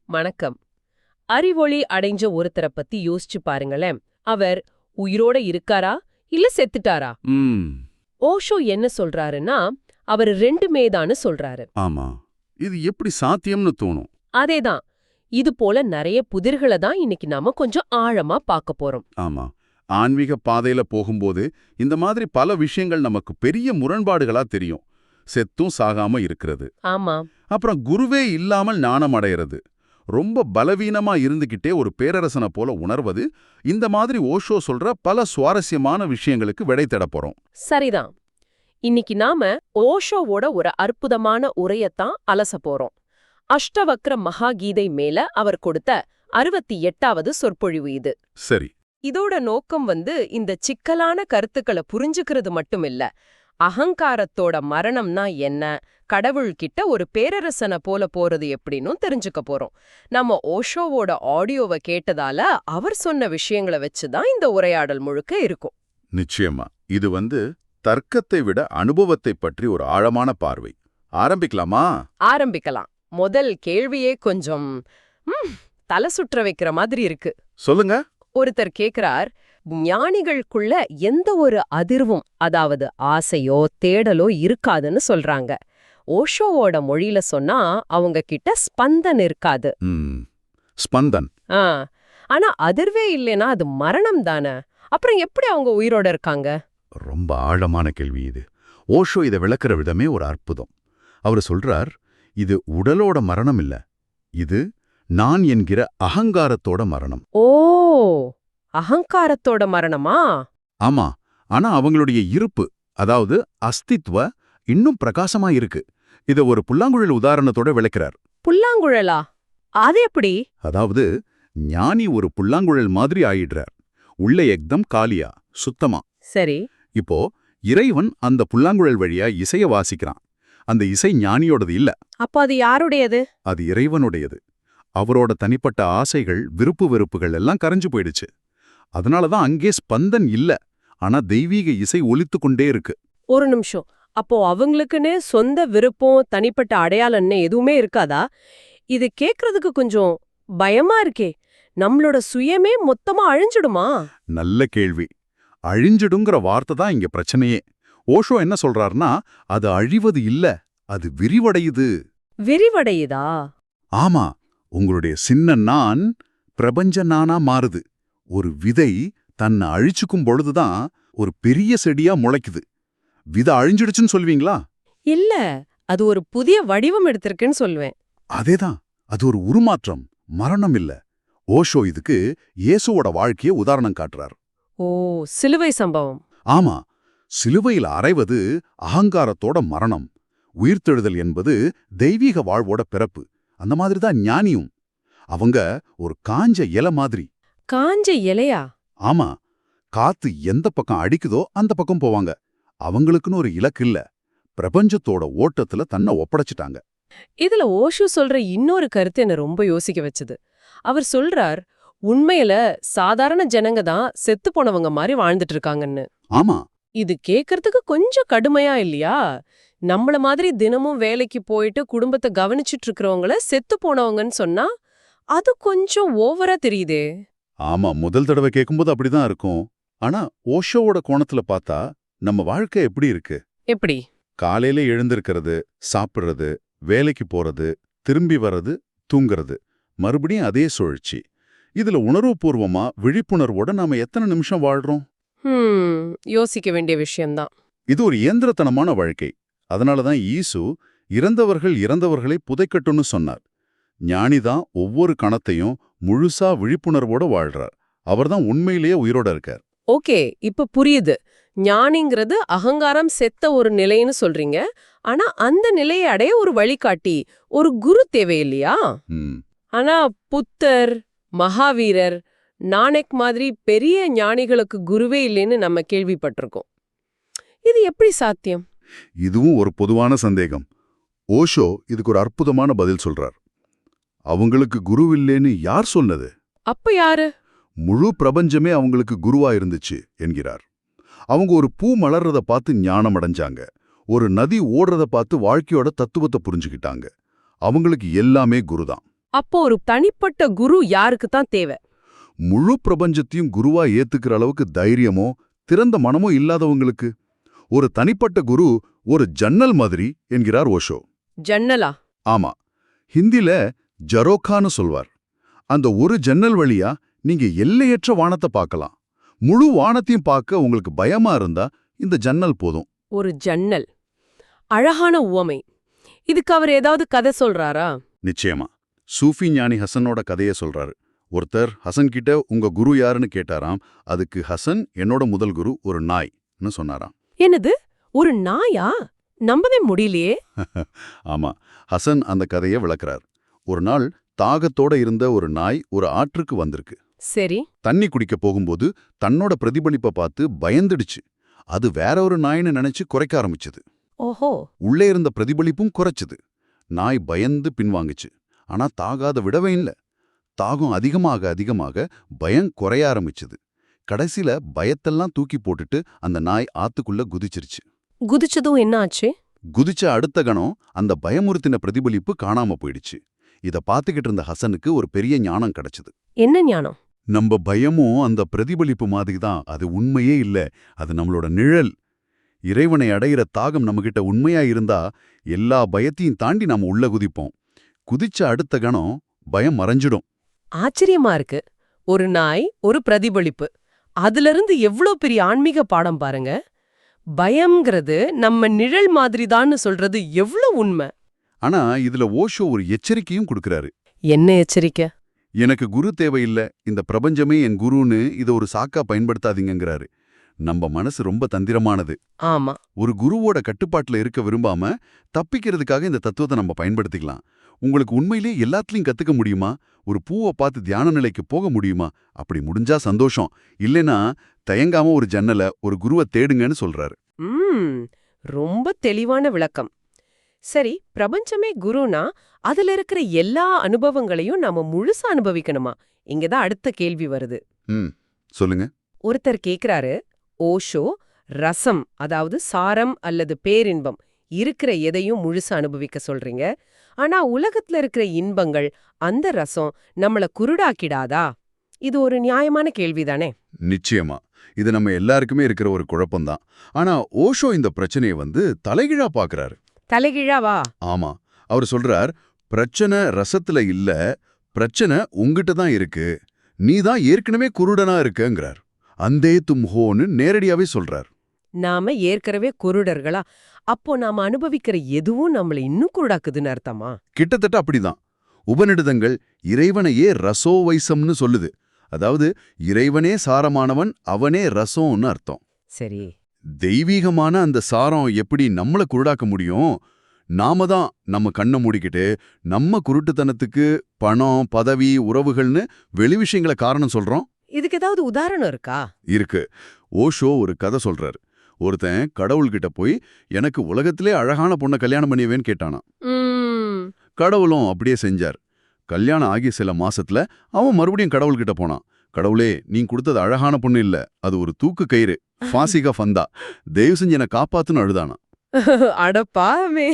வணக்கம். அறிவொளி அடைஞ்ச ஒருத்தரை பத்தி யோசிச்சு பாருங்களேன். அவர் உயிரோட இருக்காரா இல்ல செத்துட்டாரா? ஓஷோ என்ன சொல்றாருன்னா, அவர் ரெண்டுமே தான்னு சொல்றாரு. ஆமா, இது எப்படி சாத்தியம்னு தோணும். அதேதான். இது போல நிறைய புதிர்களை தான் இன்னைக்கு நாம கொஞ்சம் ஆழமா பார்க்க போறோம். ஆமா, ஆன்மீக பாதையில போகும்போது இந்த மாதிரி பல விஷயங்கள் நமக்கு பெரிய முரண்பாடுகளா தெரியும். செத்தும் சாகாம இருக்கிறது, ஆமா, அப்புறம் குருவே இல்லாமல் ஞானம் அடையிறது, ரொம்ப பலவீனமா இருந்துகிட்டே ஒரு பேரரசனை போல உணர்வது. இந்த மாதிரி ஓஷோ சொல்ற பல சுவாரஸ்யமான விஷயங்களுக்கு விடை தேட போறோம். சரிதான். இன்னைக்கு நாம ஓஷோவோட ஒரு அற்புதமான உரையத்தான் அலச போறோம். அஷ்டவக்ர மகாகீதை மேல அவர் கொடுத்த 68வது சொற்பொழிவு இது. சரி. இதோட நோக்கம் இந்த சிக்கலான கருத்துக்களை புரிஞ்சுக்கிறது மட்டுமில்ல, அகங்காரத்தோட மரணம்னா என்ன, கடவுள்கிட்ட ஒரு பேரரசனை போல போறது எப்படின்னு தெரிஞ்சுக்க போறோம். நம்ம ஓஷோவோட ஆடியோவை கேட்டதால அவர் சொன்ன விஷயங்களை வச்சுதான் இந்த உரையாடல் முழுக்க இருக்கும். நிச்சயமா, இது தர்க்கத்தை விட அனுபவத்தை பற்றி ஒரு ஆழமான பார்வை. ஆரம்பிக்கலாமா? ஆரம்பிக்கலாம். முதல் கேள்வியே கொஞ்சம் தலை சுற்ற வைக்கிற மாதிரி இருக்கு. சொல்லுங்க. ஒருத்தர் கேக்குறார், ஞானிகளுக்குள்ள எந்த ஒரு அதிர்வும், அதாவது ஆசையோ தேடலோ இருக்காதுன்னு சொல்றாங்க. ஓஷோவோட மொழியில சொன்னா அவங்க கிட்ட ஸ்பந்தன் இருக்காது. ஸ்பந்தன். ஆனா அதிர்வே இல்லைன்னா அது மரணம் தானே. அப்புறம் எப்படி அவங்க உயிரோட இருக்காங்க? ரொம்ப ஆழமான கேள்வி இது. ஓஷோ இதை விளக்குற விதமே ஒரு அற்புதம். அவர் சொல்றார், இது உடலோட மரணம் இல்ல, இது நான் என்கிற அகங்காரத்தோட மரணம். ஓ, அகங்காரத்தோட மரணமா? ஆமா, ஆனா அவங்களுடைய இருப்பு, அதாவது அஸ்தித்வ இன்னும் பிரகாசமா இருக்கு. இத ஒரு புல்லாங்குழல் உதாரணத்தோட விளக்கிறார். புல்லாங்குழலா? அது எப்படி? அதாவது ஞானி ஒரு புல்லாங்குழல் மாதிரி ஆயிடுறார். உள்ள எக்தம் காலியா, சுத்தமா. சரி. இப்போ இறைவன் அந்த புல்லாங்குழல் வழியா இசைய வாசிக்கிறான். அந்த இசை ஞானியோடது இல்ல. அப்ப அது யாருடையது? அது இறைவனுடையது. அவரோட தனிப்பட்ட ஆசைகள், விருப்பு வெறுப்புகள் எல்லாம் கரைஞ்சு போயிடுச்சு. அதனாலதான் அங்கே ஸ்பந்தன் இல்ல, ஆனா தெய்வீக இசை ஒலித்து கொண்டே இருக்கு. ஒரு நிமிஷம். அப்போ அவங்களுக்குன்னு சொந்த விருப்பம், தனிப்பட்ட அடையாளம்னு எதுவுமே இருக்காதா? இது கேக்குறதுக்கு கொஞ்சம் பயமா இருக்கே. நம்மளோட சுயமே மொத்தமா அழிஞ்சிடுமா? நல்ல கேள்வி. அழிஞ்சிடுங்கிற வார்த்தை தான் இங்க பிரச்சனையே. ஓஷோ என்ன சொல்றாருன்னா, அது அழிவது இல்ல, அது விரிவடையுது. விரிவடையுதா? ஆமா, உங்களுடைய சின்ன நான் பிரபஞ்ச நானா மாறுது. ஒரு விதை தன்னை அழிச்சுக்கும் பொழுதுதான் ஒரு பெரிய செடியா முளைக்குது. விதை அழிஞ்சிடுச்சுன்னு சொல்வீங்களா? இல்ல, அது ஒரு புதிய வடிவம் எடுத்திருக்குன்னு சொல்லுவேன். அதேதான், அது ஒரு உருமாற்றம், மரணம் இல்ல. ஓஷோ இதுக்கு இயேசுவோட வாழ்க்கைய உதாரணம் காட்டுறார். ஓ, சிலுவை சம்பவம். ஆமா, சிலுவையில் அறைவது அகங்காரத்தோட மரணம், உயிர்த்தெழுதல் என்பது தெய்வீக வாழ்வோட பிறப்பு. அந்த மாதிரிதான் ஞானியும். அவங்க ஒரு காஞ்ச இலை மாதிரி. காஞ்ச இலையா? ஆமா, காத்து எந்த பக்கம் அடிக்குதோ அந்த பக்கம் போவாங்க. அவங்களுக்குன்னு ஒரு இலக்கு இல்ல, பிரபஞ்சத்தோட ஓட்டத்துல தன்னை ஒப்படைச்சிட்டாங்க. இதுல ஓஷோ சொல்ற இன்னொரு கருத்து என்ன ரொம்ப யோசிக்க வச்சது. அவர் சொல்றார், உண்மையில சாதாரண ஜனங்க தான் செத்து போனவங்க மாதிரி வாழ்ந்துட்டு இருக்காங்கன்னு. ஆமா, இது கேக்குறதுக்கு கொஞ்சம் கடுமையா இல்லையா? நம்மள மாதிரி தினமும் வேலைக்கு போயிட்டு குடும்பத்தை கவனிச்சிட்டு இருக்கிறவங்கள செத்து போனவங்கன்னு சொன்னா அது கொஞ்சம் ஓவரா தெரியுதே. ஆமா, முதல் தடவை கேட்கும்போது அப்படிதான் இருக்கும். ஆனா ஓஷோவோட கோணத்துல பார்த்தா நம்ம வாழ்க்கை எப்படி இருக்கு? எப்படி? காலையில எழுந்திருக்கிறது, சாப்பிடுறது, வேலைக்கு போறது, திரும்பி வர்றது, தூங்குறது, மறுபடியும் அதே சுழற்சி. இதுல உணர்வுபூர்வமா விழிப்புணர்வோட நாம எத்தனை நிமிஷம் வாழ்றோம்? யோசிக்க வேண்டிய விஷயம்தான். இது ஒரு இயந்திரத்தனமான வாழ்க்கை. அதனாலதான் ஈசு இறந்தவர்கள் இறந்தவர்களை புதைக்கட்டும்னு சொன்னார். ஞானிதான் ஒவ்வொரு கணத்தையும் முழுசா விழிப்புணர்வோட வாழ்றார். அவர்தான் உண்மையிலேயே உயிரோட இருக்கார். ஓகே, இப்ப புரியுது. ஞானிங்கிறது அகங்காரம் செத்த ஒரு நிலைன்னு சொல்றீங்க. ஆனா அந்த நிலையை அடைய ஒரு வழிகாட்டி, ஒரு குரு தேவையில்லையா? ஆனா புத்தர், மகாவீரர், நானக் மாதிரி பெரிய ஞானிகளுக்கு குருவே இல்லைன்னு நம்ம கேள்விப்பட்டிருக்கோம். இது எப்படி சாத்தியம்? இதுவும் ஒரு பொதுவான சந்தேகம். ஓஷோ இதுக்கு ஒரு அற்புதமான பதில் சொல்றார். அவங்களுக்கு குரு இல்லேன்னு யார் சொன்னது? அப்ப யாரு? முழு பிரபஞ்சமே அவங்களுக்கு குருவா இருந்துச்சு என்கிறார். அவங்க ஒரு பூ மலர்றத பார்த்து ஞானம் அடைஞ்சாங்க. ஒரு நதி ஓடுறத பார்த்து வாழ்க்கையோட தத்துவத்தை புரிஞ்சுக்கிட்டாங்க. அவங்களுக்கு எல்லாமே குருதான். அப்போ ஒரு தனிப்பட்ட குரு யாருக்கு தான் தேவை? முழு பிரபஞ்சத்தையும் குருவா ஏத்துக்கிற அளவுக்கு தைரியமோ திறந்த மனமோ இல்லாதவங்களுக்கு. ஒரு தனிப்பட்ட குரு ஒரு ஜன்னல் மாதிரி என்கிறார் ஓஷோ. ஜன்னலா? ஆமா, ஹிந்தில ஜரோக்கான்னு சொல்வார். அந்த ஒரு ஜன்னல் வழியா நீங்க எல்லையற்ற வானத்தை பார்க்கலாம். முழு வானத்தையும் பார்க்க உங்களுக்கு பயமா இருந்தா இந்த ஜன்னல் போதும். ஒரு ஜன்னல். அழகான உவமை. இதுக்கு அவர் ஏதாவது கதை சொல்றாரா? நிச்சயமா. சூஃபி ஞானி ஹசனோட கதையை சொல்றாரு. ஒருத்தர் ஹசன் கிட்ட உங்க குரு யாருன்னு கேட்டாராம். அதுக்கு ஹசன் என்னோட முதல் குரு ஒரு நாய்ன்னு சொன்னாராம். என்னது, ஒரு நாயா? நம்பவே முடியலையே. ஆமா, ஹசன் அந்த கதையை விளக்குறார். ஒரு நாள் தாகத்தோட இருந்த ஒரு நாய் ஒரு ஆற்றுக்கு வந்திருக்கு. சரி. தண்ணி குடிக்க போகும்போது தன்னோட பிரதிபலிப்பை பார்த்து பயந்துடுச்சு. அது வேற ஒரு நாய்னு நினைச்சு குறைக்க ஆரம்பிச்சது. ஓஹோ. உள்ளே இருந்த பிரதிபலிப்பும் குறைச்சது. நாய் பயந்து பின்வாங்குச்சு. ஆனா தாகாத விடவே இல்ல. தாகம் அதிகமாக அதிகமாக பயம் குறைய ஆரம்பிச்சது. கடைசியில பயத்தெல்லாம் தூக்கி போட்டுட்டு அந்த நாய் ஆத்துக்குள்ள குதிச்சிருச்சு. குதிச்சதும் என்ன ஆச்சு? குதிச்ச அடுத்த கணம் அந்த பயமுறுத்தின பிரதிபலிப்பு காணாம போயிடுச்சு. இத பாத்துக்கிட்டு இருந்த ஹசனுக்கு ஒரு பெரிய ஞானம் கிடைச்சது. என்ன ஞானம்? நம்ம பயமும் அந்த பிரதிபலிப்பு மாதிரி தான். அது உண்மையே இல்ல, அது நம்மளோட நிழல். இறைவனை அடையிற தாகம் நம்மகிட்ட உண்மையா இருந்தா எல்லா பயத்தையும் தாண்டி நாம உள்ள குதிப்போம். குதிச்ச அடுத்த கணம் பயம் மறைஞ்சிடும். ஆச்சரியமா இருக்கு. ஒரு நாய், ஒரு பிரதிபலிப்பு. அதிலிருந்து எவ்ளோ பெரிய ஆன்மீக பாடம் பாருங்க. பயம்ங்கிறது நம்ம நிழல் மாதிரிதான்னு சொல்றது எவ்ளோ உண்மை. ஆனா இதுல ஓஷோ ஒரு எச்சரிக்கையும் கொடுக்கறாரு. என்ன எச்சரிக்கை? எனக்கு குரு தேவையில்ல, இந்த பிரபஞ்சமே என் குருன்னு இதை ஒரு சாக்கா பயன்படுத்தாதீங்கங்கிறாரு. நம்ம மனசு ரொம்ப தந்திரமானது. ஆமா. ஒரு குருவோட கட்டுப்பாட்டுல இருக்க விரும்பாம தப்பிக்கிறதுக்காக இந்த தத்துவத்தை நம்ம பயன்படுத்திக்கலாம். உங்களுக்கு உண்மையிலே எல்லாத்துலயும் கத்துக்க முடியுமா? ஒரு பூவை பார்த்து தியான நிலைக்கு போக முடியுமா? அப்படி முடிஞ்சா சந்தோஷம். இல்லைனா தயங்காம ஒரு ஜன்னல ஒரு குருவை தேடுங்கன்னு சொல்றாரு. ரொம்ப தெளிவான விளக்கம். சரி, பிரபஞ்சமே குருனா அதுல இருக்கிற எல்லா அனுபவங்களையும் நாம முழுசா அனுபவிக்கணுமா? இங்கதான் அடுத்த கேள்வி வருது. சொல்லுங்க. ஒருத்தர் கேக்குறாரு, ஓஷோ ரசம், அதாவது சாரம் அல்லது பேரின்பம் இருக்கிற எதையும் முழுசா அனுபவிக்க சொல்றீங்க. ஆனா உலகத்துல இருக்கிற இன்பங்கள், அந்த ரசம் நம்மள குருடாக்கிடாதா? இது ஒரு நியாயமான கேள்விதானே? நிச்சயமா. இது நம்ம எல்லாருக்குமே இருக்கிற ஒரு குழப்பம்தான். ஆனா ஓஷோ இந்த பிரச்சனையை தலைகீழா பாக்குறாரு. தலைகீழாவா? ஆமா. அவர் சொல்றார், பிரச்சனை ரசத்துல இல்ல, பிரச்சனை உங்கிட்ட தான் இருக்கு. நீ தான் ஏற்கனவே குருடனா இருக்கங்கிறார். அந்தே தும் ஹோன்னு நேரடியாவே சொல்றார். நாம ஏற்கனவே குருடர்களா? அப்போ நாம அனுபவிக்கிற எதுவும் நம்மள இன்னும் குருடாக்குதுன்னு அர்த்தமா? கிட்டத்தட்ட அப்படிதான். உபநிடதங்கள் இறைவனையே ரசோவைசம்னு சொல்லுது. அதாவது இறைவனே சாரமானவன், அவனே ரசம்னு அர்த்தம். சரி. தெய்வீகமான அந்த சாரம் எப்படி நம்மள குருடாக்க முடியும்? நாம தான் நம்ம கண்ணை மூடிக்கிட்டு நம்ம குருட்டுத்தனத்துக்கு பணம், பதவி, உறவுகள்னு வெளி விஷயங்களை காரணம் சொல்றோம். இதுக்கு ஏதாவது உதாரணம் இருக்கா? இருக்கு. ஓஷோ ஒரு கதை சொல்றாரு. ஒருத்தன் கடவுள்கிட்ட போய் எனக்கு உலகத்திலே அழகான பொண்ணை கல்யாணம் பண்ணியவேன்னு கேட்டானா. கடவுளும் அப்படியே செஞ்சார். கல்யாணம் ஆகிய சில மாசத்துல அவன் மறுபடியும் கடவுள்கிட்ட போனான். கடவுளே, நீ கொடுத்தது அழகான பொண்ணு இல்ல, அது ஒரு தூக்கு கயிறு, ஃபாசிகா ஃபந்தா, தயவு செஞ்சு என்னை காப்பாத்துன்னு அழுதானா. அடப்பாமே.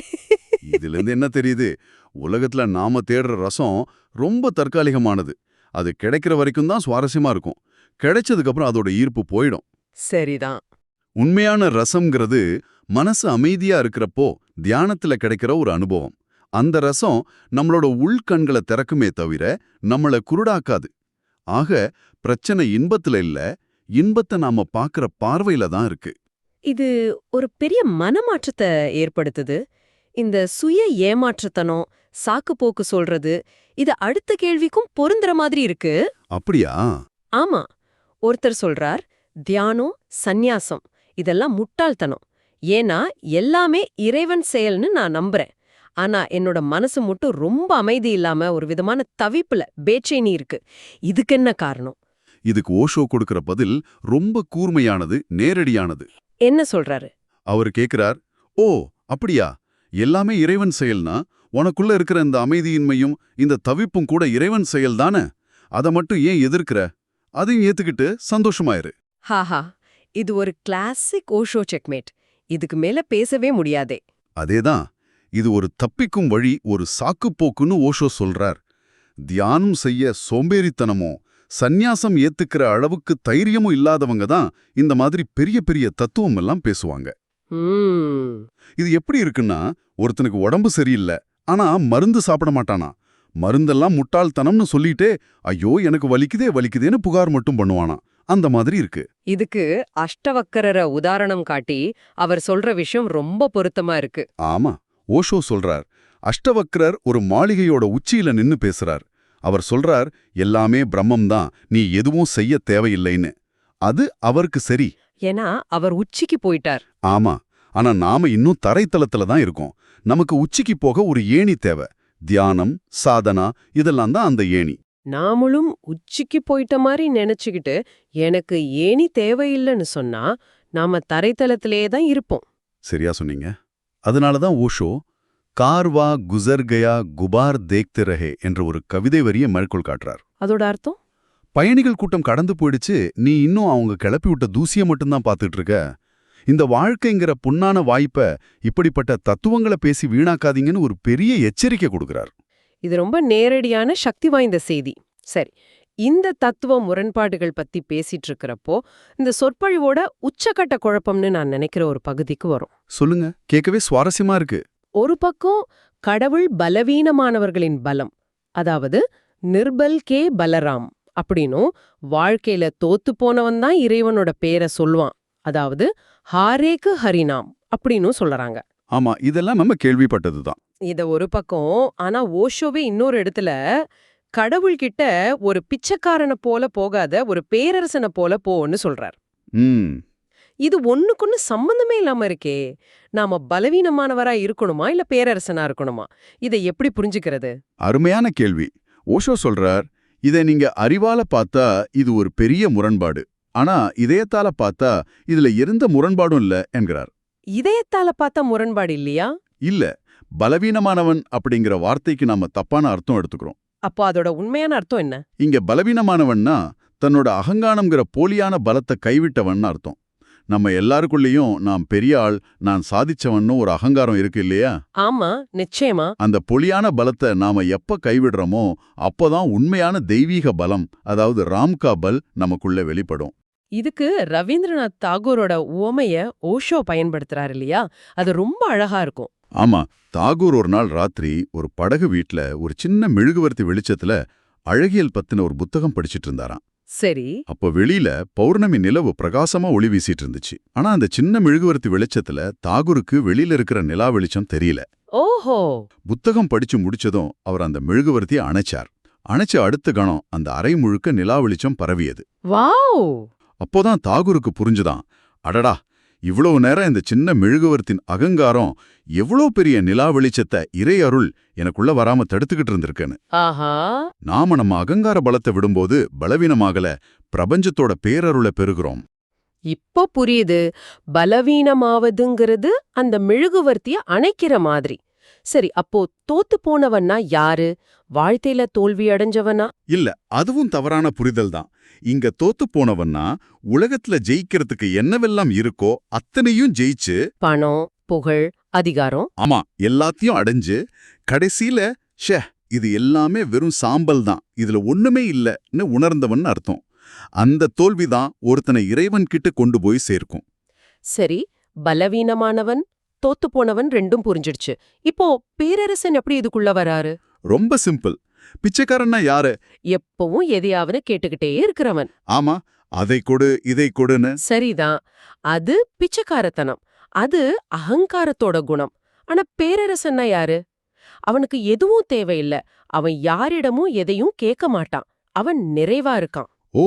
இதுல இருந்து என்ன தெரியுது? உலகத்துல நாம தேடுற ரசம் ரொம்ப தற்காலிகமானது. அது கிடைக்கிற வரைக்கும் தான் சுவாரஸ்யமா இருக்கும். கிடைச்சதுக்கு அப்புறம் அதோட ஈர்ப்பு போயிடும். சரிதான். உண்மையான ரசம்ங்கிறது மனசு அமைதியா இருக்கிறப்போ தியானத்துல கிடைக்கிற ஒரு அனுபவம். அந்த ரசம் நம்மளோட உள்கண்களை திறக்குமே தவிர நம்மள குருடாக்காது. ஆக பிரச்சனை இன்பத்துல இல்ல, இன்பத்தை நாம பாக்குற பார்வையில தான் இருக்கு. இது ஒரு பெரிய மனமாற்றத்தை ஏற்படுத்துது. இந்த சுய ஏமாற்றத்தனம், சாக்கு போக்கு சொல்றது, இது அடுத்த கேள்விக்கும் பொருந்துற மாதிரி இருக்கு. அப்படியா? ஆமா. ஒருத்தர் சொல்றார், தியானம், சந்நியாசம் இதெல்லாம் முட்டாள்தனம். ஏன்னா எல்லாமே இறைவன் செயல்னு நான் நம்புறேன். ஆனா என்னோட மனசு மட்டும் ரொம்ப அமைதி இல்லாம ஒரு விதமான தவிப்புல பேச்சைனி இருக்கு. இதுக்கு என்ன காரணம்? இதுக்கு ஓஷோ கொடுக்கிற பதில் ரொம்ப கூர்மையானது, நேரடியானது. என்ன சொல்றாரு? அவர் கேக்குறார், ஓ அப்படியா, எல்லாமே இறைவன் செயல்னா உனக்குள்ள இருக்கிற இந்த அமைதியின்மையும் இந்த தவிப்பும் கூட இறைவன் செயல் தானே? அதை மட்டும் ஏன் எதிர்க்கிற? அதையும் ஏத்துக்கிட்டு சந்தோஷமாயிரு. ஹாஹா, இது ஒரு கிளாசிக் ஓஷோ செக்மேட். இதுக்கு மேல பேசவே முடியாதே. அதேதான். இது ஒரு தப்பிக்கும் வழி, ஒரு சாக்குப்போக்குன்னு ஓஷோ சொல்றார். தியானம் செய்ய சோம்பேறித்தனமோ சந்நியாசம் ஏத்துக்கிற அளவுக்கு தைரியமும் இல்லாதவங்க தான் இந்த மாதிரி பெரிய பெரிய தத்துவம் எல்லாம் பேசுவாங்க. இது எப்படி இருக்குன்னா, ஒருத்தனுக்கு உடம்பு சரியில்லை, ஆனா மருந்து சாப்பிட மாட்டானா. மருந்தெல்லாம் முட்டாள்தனம்னு சொல்லிட்டே ஐயோ எனக்கு வலிக்குதே வலிக்குதேன்னு புகார் மட்டும் பண்ணுவானா. அந்த மாதிரி இருக்கு. இதுக்கு அஷ்டவக்கரரை உதாரணம் காட்டி அவர் சொல்ற விஷயம் ரொம்ப பொருத்தமா இருக்கு. ஆமா, ஓஷோ சொல்றார், அஷ்டவக்ரர் ஒரு மாளிகையோட உச்சியில நின்னு பேசுறார். அவர் சொல்றார், எல்லாமே பிரம்மம் தான், நீ எதுவும் செய்ய தேவையில்லைன்னு. அது அவருக்கு சரி. ஏன்னா அவர் உச்சிக்கு போயிட்டார். ஆமா, ஆனா நாம இன்னும் தரைத்தளத்துல தான் இருக்கோம். நமக்கு உச்சிக்கு போக ஒரு ஏணி தேவை. தியானம், சாதனா இதெல்லாம் தான் அந்த ஏணி. நாமளும் உச்சிக்கு போயிட்ட மாதிரி நினைச்சுக்கிட்டு எனக்கு ஏணி தேவையில்லைன்னு சொன்னா நாம தரைத்தளத்திலேயே தான் இருப்போம். சரியா சொன்னீங்க. அதனாலதான் ஓஷோ கார்வா குசர் கயா குபார் தேக்தே ரஹே என்ற ஒரு கவிதை வரியை மேற்கோள் காட்டுறார். அதோட அர்த்தம், பயணிகள் கூட்டம் கடந்து போயிடுச்சு, நீ இன்னும் அவங்க கிளப்பி விட்ட தூசியை மட்டும்தான் பார்த்துட்டு இருக்க. இந்த வாழ்க்கைங்கிற பொன்னான வாய்ப்பை இப்படிப்பட்ட தத்துவங்களை பேசி வீணாக்காதீங்கன்னு ஒரு பெரிய எச்சரிக்கை கொடுக்கிறார். இது ரொம்ப நேரடியான சக்தி வாய்ந்த செய்தி. சரி, இந்த தத்துவ முரண்பாடுகள் பத்தி பேசிட்டு இருக்கிறப்போ இந்த சொற்பொழிவோட உச்சக்கட்ட குழப்பம்னு நான் நினைக்கிற ஒரு பகுதிக்கு வரும். சொல்லுங்க, கேட்கவே சுவாரஸ்யமா இருக்கு. ஒரு பக்கம் கடவுள் பலவீனமானவர்களின் பலம், அதாவது நிர்பல் கே பலராம் அப்படின்னும், வாழ்க்கையில தோத்து போனவன் தான் இறைவனோட பேரை சொல்வான், அதாவது ஹாரேக்கு ஹரிநாம் அப்படின்னும் சொல்றாங்க. ஆமா, இதெல்லாம் நம்ம கேள்விப்பட்டதுதான். இத ஒரு பக்கம், ஆனா ஓஷோவே இன்னொரு இடத்துல கடவுள்கிட்ட ஒரு பிச்சைக்காரனை போல போகாத, ஒரு பேரரசனை போல போன்னு சொல்றார். இது ஒண்ணுக்குன்னு சம்பந்தமே இல்லாம இருக்கே. நாம பலவீனமானவரா இருக்கணுமா இல்ல பேரரசனா இருக்கணுமா? இதை எப்படி புரிஞ்சுக்கிறது? அருமையான கேள்வி. ஓஷோ சொல்றார், இதை நீங்க அறிவால பார்த்தா இது ஒரு பெரிய முரண்பாடு, ஆனா இதயத்தால பார்த்தா இதுல எந்த முரண்பாடும் இல்ல என்கிறார். இதயத்தால பார்த்தா முரண்பாடு இல்லையா? இல்ல, பலவீனமானவன் அப்படிங்கிற வார்த்தைக்கு நாம தப்பான அர்த்தம் எடுத்துக்கிறோம். அப்போ அதோட உண்மையான அர்த்தம் என்ன? இங்க பலவீனமானவன்னா தன்னோட அகங்காரம்ங்கிற போலியான பலத்தை கைவிட்டவன் அர்த்தம். நம்ம எல்லாருக்குள்ளேயும் நான் பெரிய ஆள், நான் சாதிச்சவன்னு ஒரு அகங்காரம் இருக்கு இல்லையா? ஆமா, நிச்சயமா. அந்த பொலியான பலத்தை நாம எப்ப கைவிடுறோமோ அப்போதான் உண்மையான தெய்வீக பலம், அதாவது ராம்கா பல் நமக்குள்ள வெளிப்படும். இதுக்கு ரவீந்திரநாத் தாகூரோட உவமைய ஓஷோ பயன்படுத்துறாரு இல்லையா? அது ரொம்ப அழகா இருக்கும். ஆமா, தாகூர் ஒரு நாள் ராத்திரி ஒரு படகு வீட்ல ஒரு சின்ன மெழுகுவர்த்தி வெளிச்சத்துல அழகியல் பத்தின ஒரு புத்தகம் படிச்சிட்டு இருந்தாராம். சரி. அப்போ வெளியில பௌர்ணமி நிலவு பிரகாசமா ஒளி வீசிட்டு இருந்துச்சு. ஆனா அந்த சின்ன மெழுகுவர்த்தி வெளிச்சத்துல தாகூருக்கு வெளியில இருக்கிற நிலா வெளிச்சம் தெரியல. ஓஹோ. புத்தகம் படிச்சு முடிச்சதும் அவர் அந்த மெழுகுவர்த்தியை அணைச்சார். அணைச்ச அடுத்த கணம் அந்த அறை முழுக்க நிலா வெளிச்சம் பரவியது. வாவ். அப்போதான் தாகூருக்கு புரிஞ்சுதான், அடடா, இவ்வளவு நேரம் இந்த சின்ன மெழுகுவர்த்தின் அகங்காரம் எவ்வளோ பெரிய நிலா வெளிச்சத்தை இறை அருள் எனக்குள்ள வராம தடுத்துக்கிட்டு இருந்திருக்குன்னு. ஆஹா. நாம நம்ம அகங்கார பலத்தை விடும்போது பலவீனமாகல, பிரபஞ்சத்தோட பேரருளை பெறுகிறோம். இப்போ புரியுது. பலவீனமாவதுங்கிறது அந்த மெழுகுவர்த்திய அணைக்கிற மாதிரி. சரி, அப்போ தோத்து போனவன்னா யாரு? வாழ்க்கையில தோல்வி அடைஞ்சவனா? இல்ல, அதுவும் தவறான புரிதல் தான். இங்க தோத்து போனவன்னா உலகத்துல ஜெயிக்கிறதுக்கு என்னவெல்லாம் இருக்கோ அத்தனையும் ஜெயிச்சு பணம், புகழ், அதிகாரம், ஆமா எல்லாத்தையும் அடைஞ்சு கடைசியில ஷே இது எல்லாமே வெறும் சாம்பல் தான், இதுல ஒண்ணுமே இல்லன்னு உணர்ந்தவன் அர்த்தம். அந்த தோல்விதான் ஒருத்தனை இறைவன் கிட்ட கொண்டு போய் சேர்க்கும். சரி, பலவீனமானவன் தோத்து போனவன் ரெண்டும் புரிஞ்சிடுச்சு. இப்போ பேரரசன் எப்படி இதுக்குள்ள வராரு? ரொம்ப சிம்பிள். பிச்சைக்காரன்னா யாரு? எப்பவும் எதையாவது கேட்டுக்கிட்டே இருக்கிறவன். ஆமா, அதை கொடு இதை கொடுன்னு. சரிதான், அது பிச்சைக்காரத்தனம். அது அகங்காரத்தோட குணம். ஆனா பேரரசன்னா யாரு? அவனுக்கு எதுவும் தேவையில்ல. அவன் யாரிடமும் எதையும் கேட்க மாட்டான். அவன் நிறைவா இருக்கான். ஓ,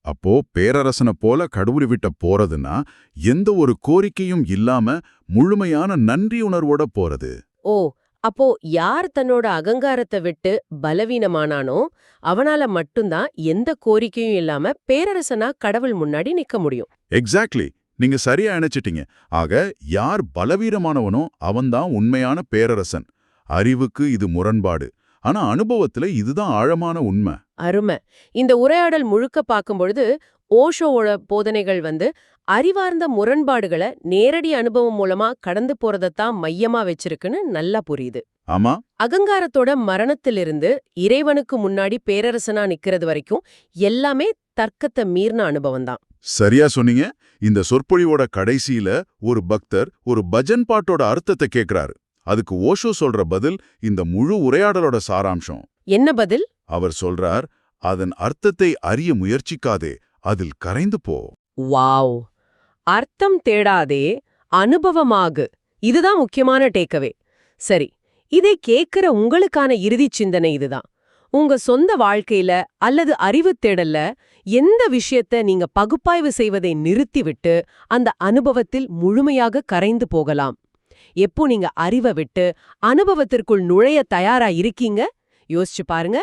அப்போ பேரரசனை போல கடவுள் விட்ட போறதுன்னா எந்த ஒரு கோரிக்கையும் இல்லாம முழுமையான நன்றி உணர்வோட போறது. ஓ, அப்போ யார் தன்னோட அகங்காரத்தை விட்டு பலவீனமானானோ அவனால மட்டும்தான் எந்த கோரிக்கையும் இல்லாம பேரரசனா கடவுள் முன்னாடி நிக்க முடியும். எக்ஸாக்ட்லி, நீங்க சரியா நினைச்சிட்டீங்க. ஆக யார் பலவீனமானவனோ அவன்தான் உண்மையான பேரரசன். அறிவுக்கு இது முரண்பாடு. ஆனா அனுபவத்துல இதுதான் ஆழமான உண்மை. அருமை. இந்த உரையாடல் முழுக்க பார்க்கும்பொழுது ஓஷோவோட போதனைகள் அறிவார்ந்த முரண்பாடுகளை நேரடி அனுபவம் மூலமா கடந்து போறதைத்தான் மையமா வச்சிருக்குன்னு நல்லா புரியுது. ஆமா, அகங்காரத்தோட மரணத்திலிருந்து இறைவனுக்கு முன்னாடி பேரரசனா நிக்கிறது வரைக்கும் எல்லாமே தர்க்கத்தை மீறின அனுபவம் தான். சரியா சொன்னீங்க. இந்த சொற்பொழிவோட கடைசியில ஒரு பக்தர் ஒரு பஜன் பாட்டோட அர்த்தத்தை கேக்குறாரு. அதுக்கு ஓஷோ சொல்ற பதில் இந்த முழு உரையாடலோட சாராம்சம். என்ன பதில்? அவர் சொல்றார், அதன் அர்த்தத்தை அறிய முயற்சிக்காதே, அதில் கரைந்து போ. வாவ்! அர்த்தம் தேடாதே, அனுபவமாகு. இதுதான் முக்கியமான டேக்கவே. சரி, இதை கேட்கிற உங்களுக்கான இறுதிச் சிந்தனை இதுதான். உங்க சொந்த வாழ்க்கையில அல்லது அறிவுத் தேடல்ல எந்த விஷயத்த நீங்க பகுப்பாய்வு செய்வதை நிறுத்திவிட்டு அந்த அனுபவத்தில் முழுமையாக கரைந்து போகலாம்? எப்போ நீங்க அறிவை விட்டு அனுபவத்திற்குள் நுழைய தயாரா இருக்கீங்க? யோசிச்சு பாருங்க.